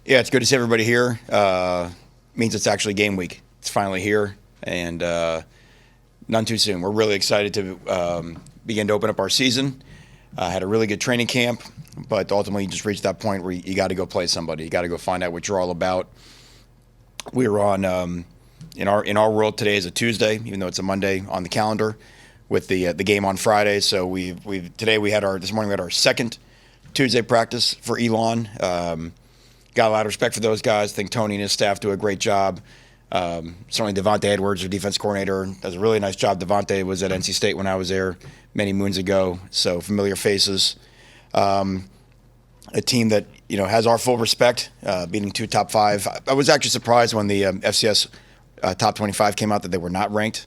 Yeah, it's good to see everybody here. Means it's actually game week. It's finally here, and none too soon. We're really excited to begin to open up our season. Had a really good training camp, but ultimately you just reached that point where you got to go play somebody. You got to go find out what you're all about. We were on in our world today is a Tuesday, even though it's a Monday on the calendar, with the game on Friday. So this morning we had our second Tuesday practice for Elon. Got a lot of respect for those guys. I think Tony and his staff do a great job. Certainly Devontae Edwards, our defense coordinator, does a really nice job. Devontae was at NC State when I was there many moons ago, so familiar faces. A team that has our full respect, beating two top five. I was actually surprised when the FCS top 25 came out that they were not ranked.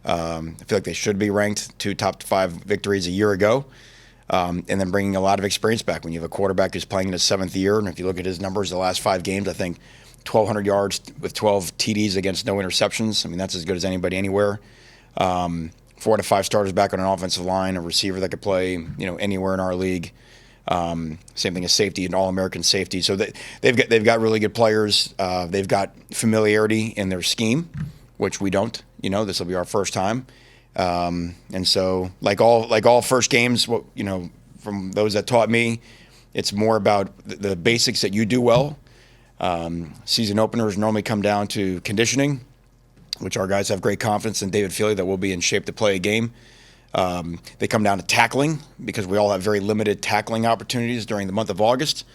I feel like they should be ranked. Two top five victories a year ago. And then bringing a lot of experience back. When you have a quarterback who's playing in his seventh year, and if you look at his numbers the last 5 games, I think 1,200 yards with 12 TDs against no interceptions. I mean, that's as good as anybody anywhere. 4 to 5 starters back on an offensive line, a receiver that could play anywhere in our league. Same thing as safety, an All-American safety. So they've got really good players. They've got familiarity in their scheme, which we don't. This will be our first time. And so, like all first games, from those that taught me, it's more about the basics that you do well. Season openers normally come down to conditioning, which our guys have great confidence in David Feely that we'll be in shape to play a game. They come down to tackling because we all have very limited tackling opportunities during the month of August.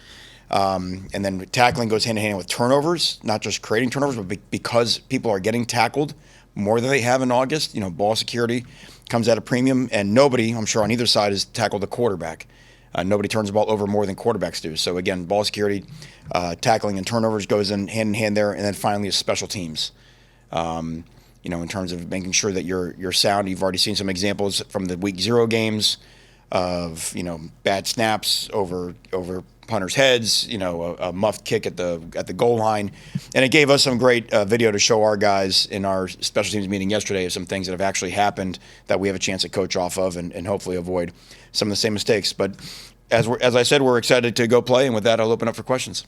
And then tackling goes hand in hand with turnovers, not just creating turnovers, but because people are getting tackled more than they have in August. Ball security comes at a premium, and nobody, I'm sure on either side, has tackled the quarterback. Nobody turns the ball over more than quarterbacks do. So again, ball security, tackling, and turnovers goes in hand there, and then finally is special teams. In terms of making sure that you're sound. You've already seen some examples from the week 0 games of bad snaps over punters' heads, a muffed kick at the goal line. And it gave us some great video to show our guys in our special teams meeting yesterday of some things that have actually happened that we have a chance to coach off of and hopefully avoid some of the same mistakes. But as I said, we're excited to go play, and with that, I'll open up for questions.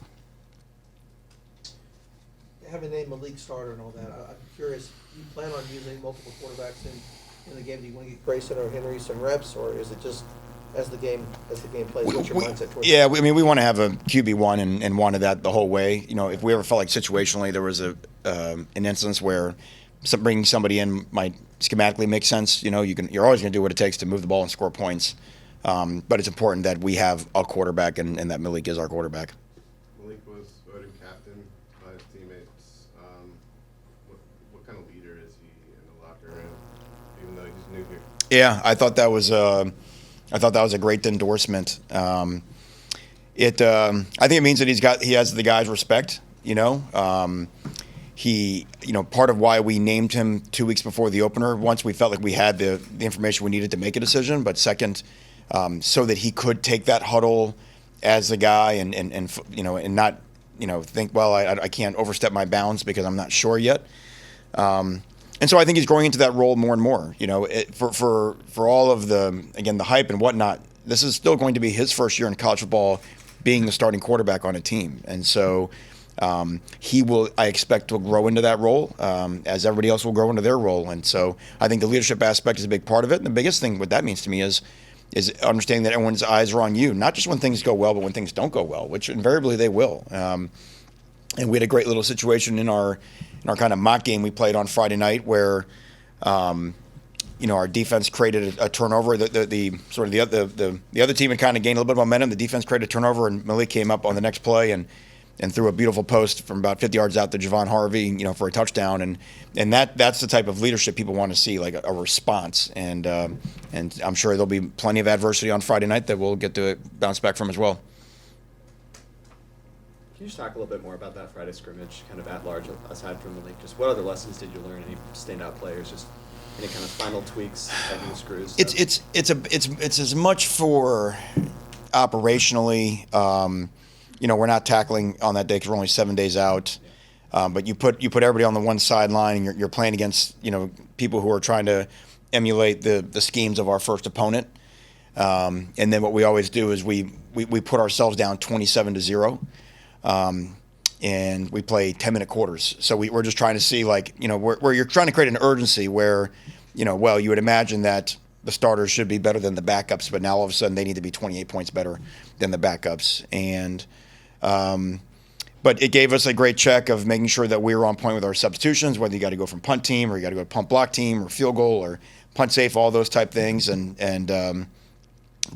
Having named Malik starter and all that, I'm curious, do you plan on using multiple quarterbacks in the game? Do you want to get Grayson or Henry some reps, or is it just as the game plays? What's your mindset towards that? We mean, have a QB1 and wanted that the whole way. If we ever felt like situationally there was an instance where bringing somebody in might schematically make sense, you're always going to do what it takes to move the ball and score points. But it's important that we have a quarterback and that Malik is our quarterback. Malik was voted captain by his teammates. What kind of leader is he in the locker room, even though he's new here? Yeah, I thought that was a great endorsement. I think it means that he has the guys' respect. He part of why we named him 2 weeks before the opener. Once we felt like we had the information we needed to make a decision, but second, so that he could take that huddle as the guy and not think, well, I can't overstep my bounds because I'm not sure yet. And so I think he's growing into that role more and more. For all of the hype and whatnot, this is still going to be his first year in college football being the starting quarterback on a team. And so he will, I expect, will grow into that role as everybody else will grow into their role. And so I think the leadership aspect is a big part of it. And the biggest thing what that means to me is understanding that everyone's eyes are on you, not just when things go well, but when things don't go well, which invariably they will. And we had a great little situation in our kind of mock game we played on Friday night where, our defense created a turnover. The other team had kind of gained a little bit of momentum. The defense created a turnover, and Malik came up on the next play and threw a beautiful post from about 50 yards out to Javon Harvey, for a touchdown. And that's the type of leadership people want to see, like a response. And I'm sure there'll be plenty of adversity on Friday night that we'll get to bounce back from as well. Can you just talk a little bit more about that Friday scrimmage, kind of at large, aside from the league? Just what other lessons did you learn? Any standout players? Just any kind of final tweaks, tightening screws? It's as much for operationally. We're not tackling on that day because we're only 7 days out. But you put everybody on the one sideline, and you're playing against people who are trying to emulate the schemes of our first opponent. And then what we always do is we put ourselves down 27-0. and we play 10-minute quarters. So we're just trying to see, like, where you're trying to create an urgency where, well, you would imagine that the starters should be better than the backups, but now all of a sudden they need to be 28 points better than the backups. And but it gave us a great check of making sure that we were on point with our substitutions, whether you got to go from punt team or you got to go to punt block team or field goal or punt safe, all those type things, and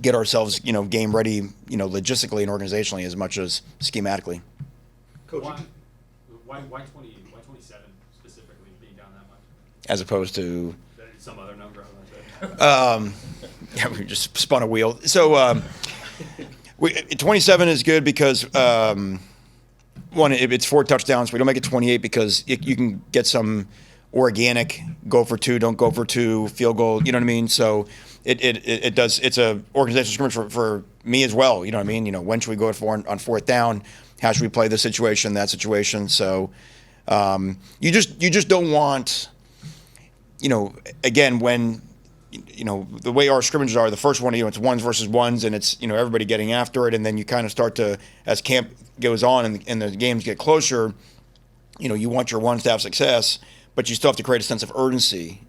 get ourselves, game ready, logistically and organizationally as much as schematically. Coach, Why 27 specifically being down that much? As opposed to Some other number, I'm yeah, we just spun a wheel. So 27 is good because one, it's 4 touchdowns. We don't make it 28 because you can get some organic go for 2, don't go for 2 field goal. You know what I mean? So it does. It's a organizational scrimmage for me as well. You know what I mean? When should we go for on 4th down? How should we play this situation, that situation? So you just don't want, again, when the way our scrimmages are, the first one, it's ones versus ones, and it's, everybody getting after it, and then you kind of start to, as camp goes on and the games get closer, you want your ones to have success, but you still have to create a sense of urgency,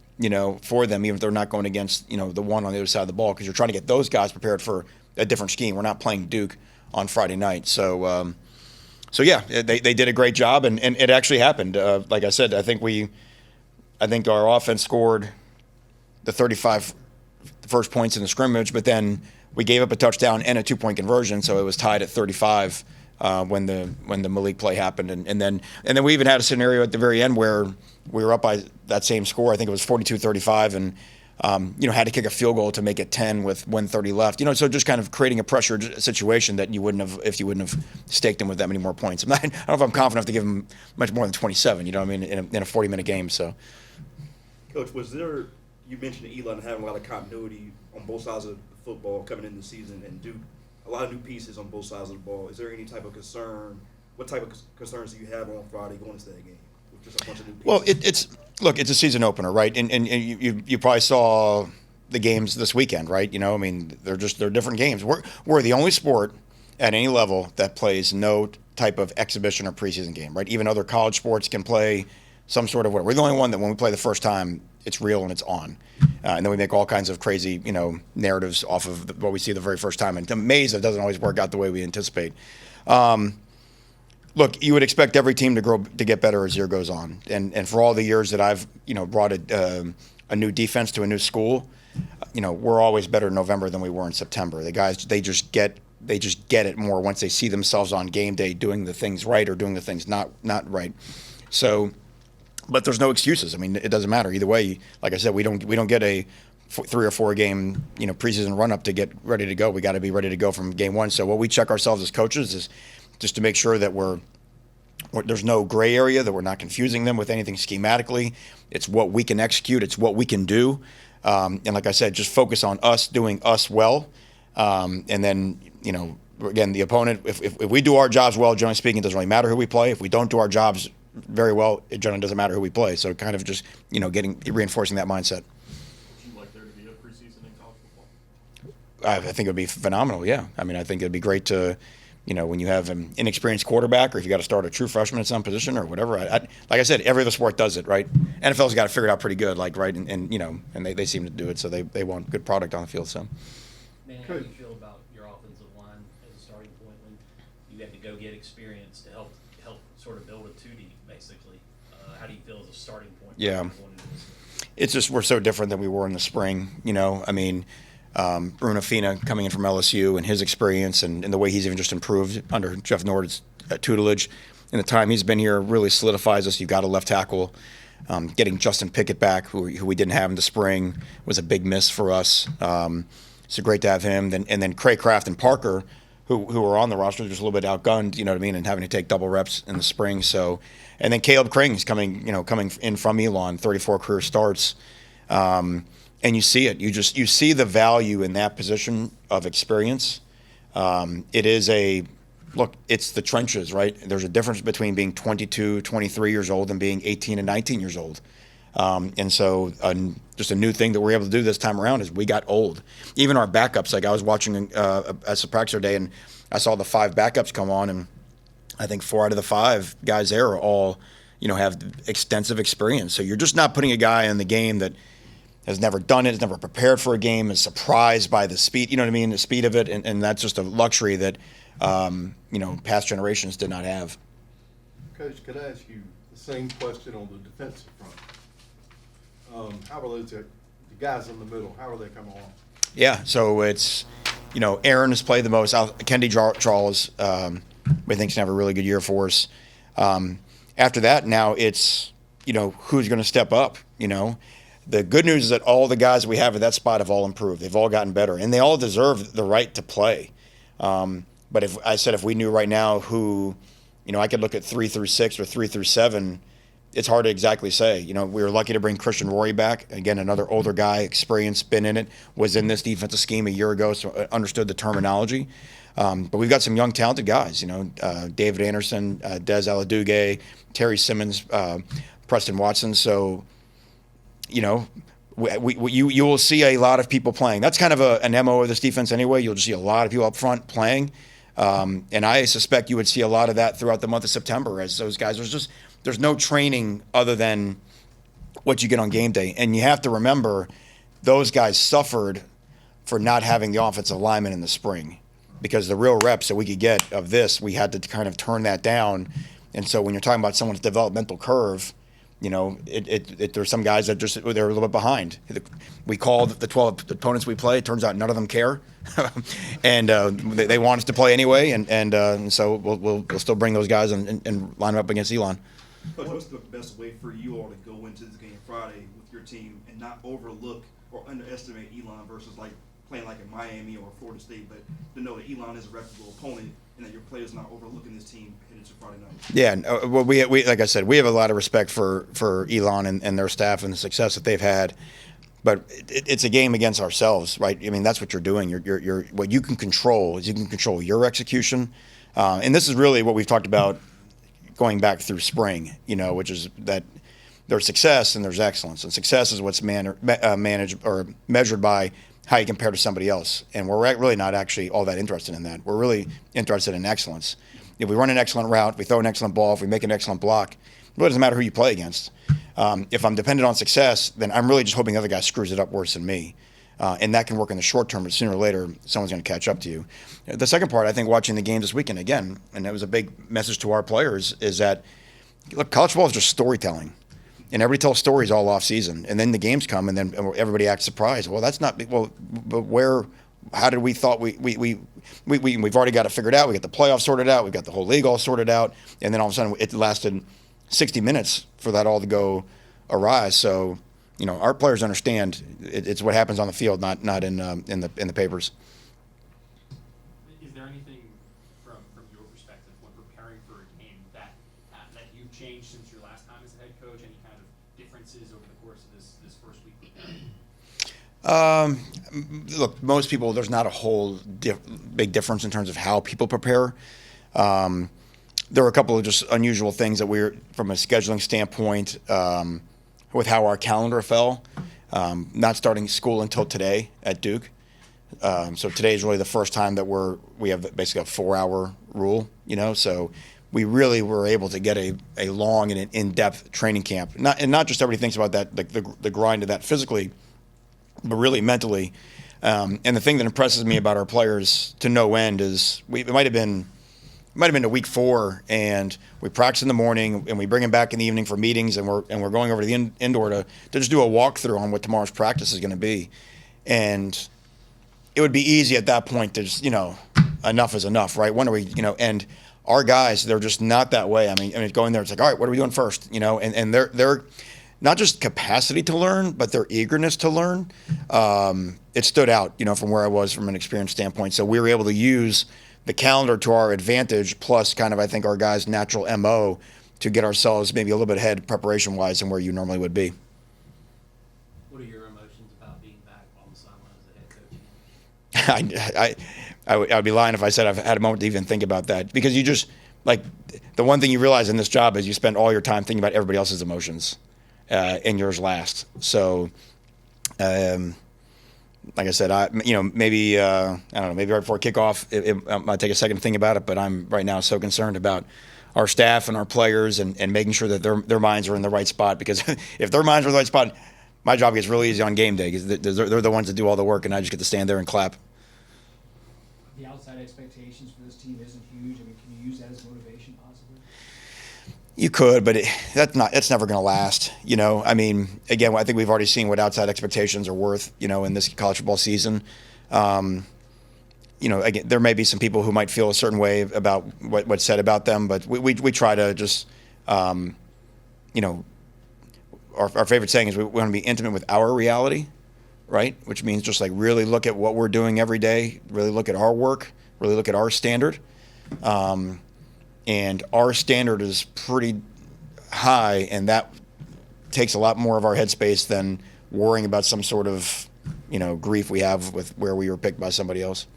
for them, even if they're not going against, the one on the other side of the ball, because you're trying to get those guys prepared for a different scheme. We're not playing Duke on Friday night. So yeah, they did a great job, and it actually happened. Like I said, I think our offense scored the 35 first points in the scrimmage, but then we gave up a touchdown and a 2-point conversion, so it was tied at 35 when the Malik play happened, and then we even had a scenario at the very end where we were up by that same score. I think it was 42-35, and had to kick a field goal to make it 10 with 1:30 left. So just kind of creating a pressure situation that you wouldn't have if you wouldn't have staked them with that many more points. I don't know if I'm confident enough to give them much more than 27. In a 40-minute game. So, Coach, you mentioned Elon having a lot of continuity on both sides of the football coming into the season, and Duke, a lot of new pieces on both sides of the ball. Is there any type of concern? What type of concerns do you have on Friday going into that game with just a bunch of new pieces? Well, it's a season opener, right? And you probably saw the games this weekend, right? They're different games. We're the only sport at any level that plays no type of exhibition or preseason game, right? Even other college sports can play some sort of whatever. We're the only one that when we play the first time, it's real and it's on. And then we make all kinds of crazy, narratives off of what we see the very first time. And I'm amazed it doesn't always work out the way we anticipate. Look, you would expect every team to get better as the year goes on. And for all the years that I've, brought a new defense to a new school, we're always better in November than we were in September. The guys, they just get it more once they see themselves on game day doing the things right or doing the things not right. So, but there's no excuses. It doesn't matter either way. Like I said, we don't get a 3 or 4 game preseason run up to get ready to go. We got to be ready to go from game one. So what we check ourselves as coaches is just to make sure that there's no gray area, that we're not confusing them with anything schematically. It's what we can execute. It's what we can do. And like I said, just focus on us doing us well. And then, again, the opponent, if we do our jobs well, generally speaking, it doesn't really matter who we play. If we don't do our jobs very well, it generally doesn't matter who we play. So kind of just, reinforcing that mindset. Would you like there to be a preseason in college football? I think it would be phenomenal, yeah. I think it would be great to, when you have an inexperienced quarterback or if you got to start a true freshman at some position or whatever. Like I said, every other sport does it, right? NFL's got to figure it out pretty good, right? And they seem to do it, so they want good product on the field. So, Man, how do you feel about your offensive line as a starting point when you had to go get experience to help sort of build a 2D, basically? How do you feel as a starting point? Yeah. It's just we're so different than we were in the spring, Bruno Fina coming in from LSU and his experience and the way he's even just improved under Jeff Nord's tutelage. In the time he's been here really solidifies us. You've got a left tackle. Getting Justin Pickett back, who we didn't have in the spring, was a big miss for us. So great to have him. And then Craycraft and Parker, who were on the roster, just a little bit outgunned, and having to take double reps in the spring. So, and then Caleb Kring's coming in from Elon, 34 career starts. And you see it. You see the value in that position of experience. It is it's the trenches, right? There's a difference between being 22, 23 years old and being 18 and 19 years old. And so just a new thing that we're able to do this time around is we got old. Even our backups, like I was watching as a practice today and I saw the 5 backups come on and I think 4 out of the 5 guys there are all, have extensive experience. So you're just not putting a guy in the game that has never done it, has never prepared for a game, is surprised by the speed, the speed of it, and that's just a luxury that, past generations did not have. Coach, could I ask you the same question on the defensive front? How are those the guys in the middle? How are they coming along? Yeah, so it's, Aaron has played the most. Kendi Charles, we think, can have a really good year for us. After that, now it's, who's going to step up, The good news is that all the guys we have at that spot have all improved. They've all gotten better, and they all deserve the right to play. But if we knew right now who, I could look at 3 through 6 or 3 through 7. It's hard to exactly say. We were lucky to bring Christian Rory back. Again, another older guy, experienced, been in it, was in this defensive scheme a year ago, so understood the terminology. But we've got some young, talented guys. David Anderson, Des Aladugue, Terry Simmons, Preston Watson. So, you will see a lot of people playing. That's kind of an MO of this defense anyway. You'll just see a lot of people up front playing. And I suspect you would see a lot of that throughout the month of September as those guys. There's no training other than what you get on game day. And you have to remember, those guys suffered for not having the offensive linemen in the spring, because the real reps that we could get of this, we had to kind of turn that down. And so when you're talking about someone's developmental curve, there's some guys that they're a little bit behind. We called the 12 opponents we play. It turns out none of them care, and they want us to play anyway. And so we'll still bring those guys and line them up against Elon. Coach, what's the best way for you all to go into this game Friday with your team and not overlook or underestimate Elon versus playing like in Miami or Florida State, but to know that Elon is a reputable opponent and that your players not overlooking this team heading to Friday night? Yeah, well, we like I said, we have a lot of respect for Elon and their staff and the success that they've had. But it's a game against ourselves, right? I mean, that's what you're doing. You're what you can control is you can control your execution, and this is really what we've talked about going back through spring, which is that there's success and there's excellence, and success is what's managed or measured by how you compare to somebody else. And we're really not actually all that interested in that. We're really interested in excellence. If we run an excellent route, if we throw an excellent ball, if we make an excellent block, it really doesn't matter who you play against. If I'm dependent on success, then I'm really just hoping the other guy screws it up worse than me. And that can work in the short term, but sooner or later, someone's going to catch up to you. The second part, I think, watching the game this weekend again, and that was a big message to our players, is that, look, college football is just storytelling. And everybody tells stories all off season, and then the games come, and then everybody acts surprised. Well, that's not but where? How did we thought we've already got it figured out? We got the playoffs sorted out. We've got the whole league all sorted out, and then all of a sudden it lasted 60 minutes for that all to go awry. So, our players understand it's what happens on the field, not in the papers. Is there anything from your perspective when preparing for a game that you've changed since your last time as a head coach? Any kind of differences over the course of this first week preparing? Look, most people, there's not a whole big difference in terms of how people prepare. There were a couple of just unusual things that from a scheduling standpoint, with how our calendar fell. Not starting school until today at Duke. So today is really the first time that we have basically a 4-hour rule, so we really were able to get a long and an in-depth training camp. Not just everybody thinks about that, the grind of that physically, but really mentally. And the thing that impresses me about our players to no end is it might have been to week 4, and we practice in the morning, and we bring them back in the evening for meetings, and we're going over to the indoor to just do a walkthrough on what tomorrow's practice is going to be. And it would be easy at that point to just, enough is enough, right? When are we, and our guys, they're just not that way. I mean, going there, it's like, all right, what are we doing first? And they're not just capacity to learn, but their eagerness to learn. It stood out, from where I was from an experience standpoint. So we were able to use the calendar to our advantage, plus kind of, I think, our guys' natural MO to get ourselves maybe a little bit ahead preparation-wise than where you normally would be. What are your emotions about being back on the sideline as a head coach? I would be lying if I said I've had a moment to even think about that, because you just, the one thing you realize in this job is you spend all your time thinking about everybody else's emotions, and yours last. So, like I said, maybe I don't know, maybe right before kickoff, I might take a second to think about it. But I'm right now so concerned about our staff and our players and making sure that their minds are in the right spot. Because if their minds are in the right spot, my job gets really easy on game day because they're the ones that do all the work, and I just get to stand there and clap. The outside expectations for this team isn't huge. I mean, can you use that as motivation possibly? You could, but that's never going to last. I mean, again, I think we've already seen what outside expectations are worth. In this college football season. Again, there may be some people who might feel a certain way about what's said about them, but we try to just, our favorite saying is we want to be intimate with our reality, right? Which means just like really look at what we're doing every day, really look at our work, really look at our standard. And our standard is pretty high, and that takes a lot more of our headspace than worrying about some sort of, grief we have with where we were picked by somebody else.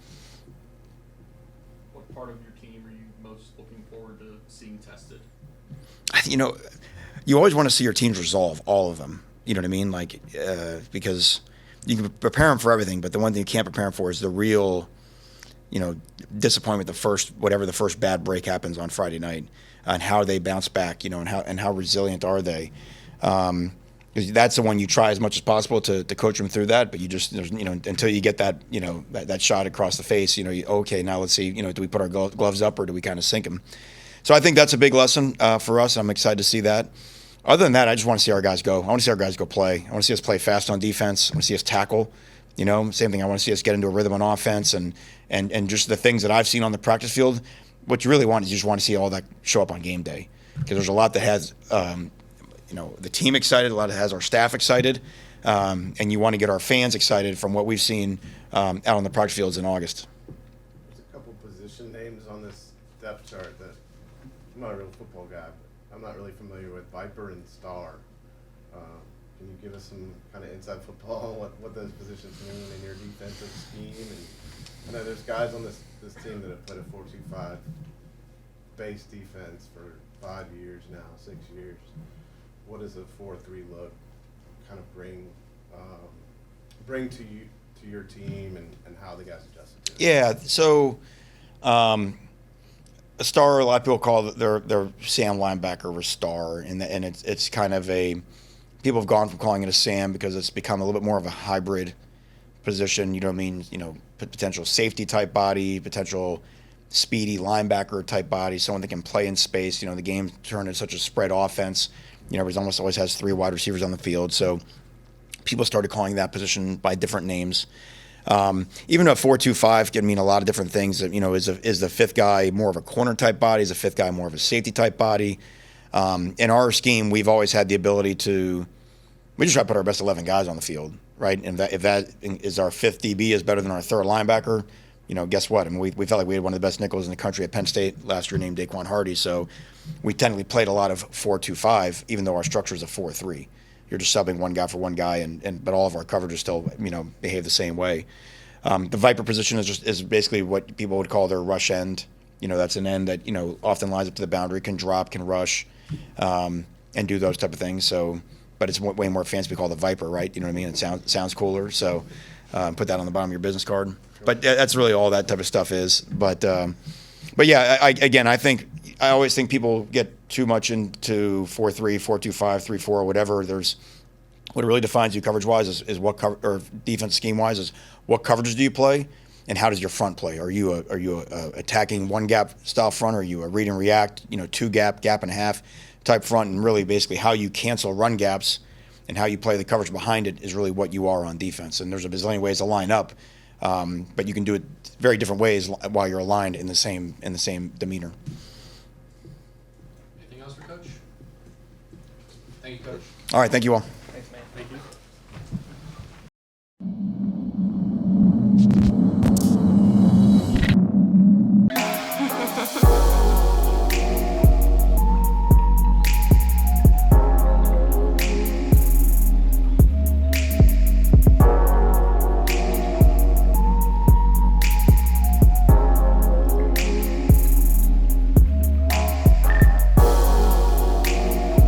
What part of your team are you most looking forward to seeing tested? You always want to see your teams resolve, all of them. You know what I mean? Like, because you can prepare them for everything, but the one thing you can't prepare them for is the real, disappointment. Whatever the first bad break happens on Friday night, and how they bounce back. And how resilient are they? Because that's the one you try as much as possible to coach them through that. But you just until you get that that shot across the face. Okay, now let's see. Do we put our gloves up or do we kind of sink them? So I think that's a big lesson for us. I'm excited to see that. Other than that, I just want to see our guys go. I want to see our guys go play. I want to see us play fast on defense. I want to see us tackle. Same thing. I want to see us get into a rhythm on offense and just the things that I've seen on the practice field. What you really want is you just want to see all that show up on game day, because there's a lot that has the team excited, a lot that has our staff excited, and you want to get our fans excited from what we've seen out on the practice fields in August. There's a couple position names on this depth chart that I'm not a real football guy, but I'm not really familiar with. Viper and Star. Can you give us some kind of inside football on what those positions mean in your defensive scheme? And I know there's guys on this team that have played a 4-2-5 base defense for 5 years now, 6 years. What does a 4-3 look kind of bring to you, to your team, and how the guys adjusted to it? Yeah, so a Star, a lot of people call their Sam linebacker a Star, and it's kind of a, people have gone from calling it a Sam because it's become a little bit more of a hybrid position. Potential safety type body, potential speedy linebacker type body, someone that can play in space. The game turned into such a spread offense. It almost always has 3 wide receivers on the field. So people started calling that position by different names. Even a 4-2-5 can mean a lot of different things. Is the fifth guy more of a corner type body? Is the fifth guy more of a safety type body? In our scheme, we've always had the ability to, we just try to put our best 11 guys on the field, right? And if that is our fifth DB is better than our third linebacker, guess what? I mean, we felt like we had one of the best nickels in the country at Penn State last year named Daquan Hardy. So we technically played a lot of 4-2-5, even though our structure is a 4-3. You're just subbing one guy for one guy, but all of our coverages still, behave the same way. The Viper position is basically what people would call their rush end. That's an end that, often lines up to the boundary, can drop, can rush, and do those type of things. So, but it's way more fancy to call the Viper, right? You know what I mean? It sounds cooler. So put that on the bottom of your business card. But that's really all that type of stuff is. But yeah, I always think people get too much into 4-3, 4-2-5, 3-4, whatever. What really defines you coverage-wise is what or defense scheme-wise is what coverages do you play, and how does your front play? Are you a attacking one gap style front, or are you a read and react, 2 gap and a half type front? And really, basically, how you cancel run gaps and how you play the coverage behind it is really what you are on defense. And there's a bazillion ways to line up, but you can do it very different ways while you're aligned in the same demeanor. Anything else for Coach? Thank you, Coach. All right, thank you all. Thanks, man. Thank you.